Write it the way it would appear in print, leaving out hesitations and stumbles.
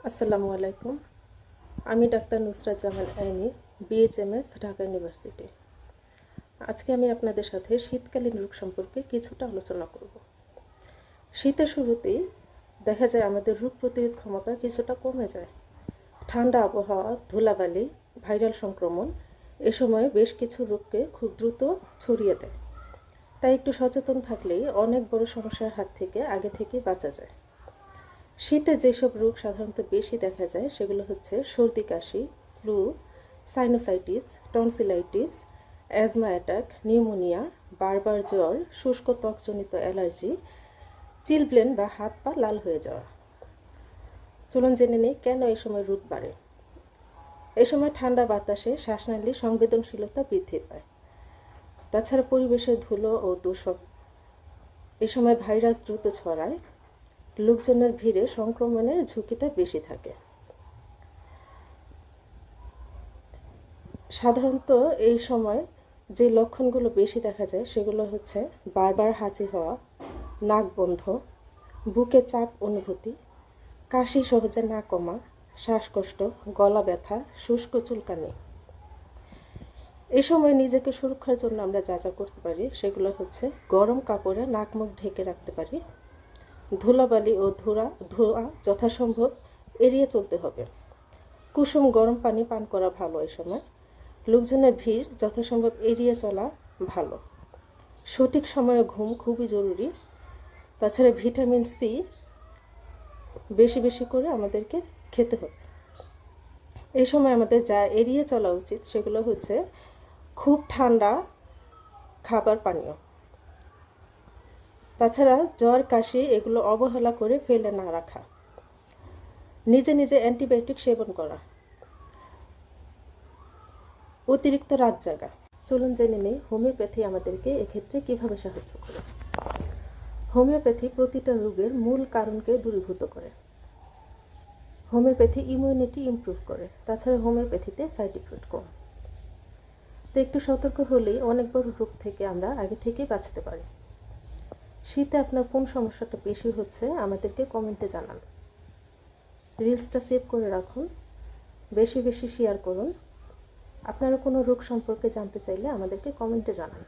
আসসালামু আলাইকুম। আমি ডাক্তার নুসরাত জাহান আইনি, BHMS, ঢাকা ইউনিভার্সিটি। আজকে আমি আপনাদের সাথে শীতকালীন রোগ সম্পর্কে কিছুটা আলোচনা করব। শীতের শুরুতেই দেখা যায় আমাদের রোগ প্রতিরোধ ক্ষমতা কিছুটা কমে যায়। ঠান্ডা আবহাওয়া, ধুলাবালি, ভাইরাল সংক্রমণ এ সময় বেশ কিছু রোগকে খুব দ্রুত ছড়িয়ে দেয়। তাই একটু সচেতন থাকলেই অনেক বড় সমস্যার হাত থেকে আগে থেকেই বাঁচা যায়। শীতে যেসব রোগ সাধারণত বেশি দেখা যায় সেগুলো হচ্ছে সর্দি কাশি, flu, sinusitis, tonsillitis, asthma attack, pneumonia, বারবার জ্বর, শুষ্ক ত্বকজনিত অ্যালার্জি, চিলব্লেন বা হাত পা লাল হয়ে যাওয়া। চলুন জেনে নিই কেন এই সময় রোগ বাড়ে। এই সময় ঠান্ডা বাতাসে শ্বাসনালীর সংবেদনশীলতা বৃদ্ধি পায়। তাছাড়া পরিবেশের ধুলো ও দূষণ এ সময় ভাইরাস দ্রুত ছড়ায়। লোকজনের ভিড়ে সংক্রমণের ঝুঁকিটা বেশি থাকে। সাধারণত এই সময় যে লক্ষণগুলো বেশি দেখা যায় সেগুলো হচ্ছে বারবার হাঁচি হওয়া, নাক বন্ধ, বুকে চাপ অনুভূতি, কাশি সহজে না কমা, শ্বাসকষ্ট, গলা ব্যথা, শুষ্ক চুলকানি। এই সময় নিজেকে সুরক্ষার জন্য আমরা যা যা করতে পারি সেগুলো হচ্ছে গরম কাপড়ে নাক মুখ ঢেকে রাখতে পারি। ধুলাবালি ও ধোঁয়া যথাসম্ভব এড়িয়ে চলতে হবে। কুসুম গরম পানি পান করা ভালো এই সময়। লোকজনের ভিড় যথাসম্ভব এড়িয়ে চলা ভালো। সঠিক সময়ে ঘুম খুবই জরুরি। তাছাড়া ভিটামিন সি বেশি বেশি করে আমাদেরকে খেতে হবে। এই সময় আমাদের যা এড়িয়ে চলা উচিত সেগুলো হচ্ছে খুব ঠান্ডা খাবার পানীয়। তাছাড়া জ্বর কাশি এগুলো অবহেলা করে ফেলে না রাখা। নিজে নিজে অ্যান্টিবায়োটিক সেবন করা, অতিরিক্ত রাত জাগা। চলুন জেনে নেই হোমিওপ্যাথি আমাদেরকে এক্ষেত্রে কিভাবে সাহায্য করে। হোমিওপ্যাথি প্রতিটা রোগের মূল কারণকে দূরীভূত করে। হোমিওপ্যাথি ইমিউনিটি ইমপ্রুভ করে। তাছাড়া হোমিওপ্যাথিতে সাইড ইফেক্ট কম। তো একটু সতর্ক হলেই অনেক বড় রোগ থেকে আমরা আগে থেকেই বাঁচতে পারি। শীতে আপনার কোন সমস্যাটা বেশি হচ্ছে আমাদেরকে কমেন্টে জানান। রিলসটা সেভ করে রাখুন, বেশি বেশি শেয়ার করুন। আপনারা কোনো রোগ সম্পর্কে জানতে চাইলে আমাদেরকে কমেন্টে জানান।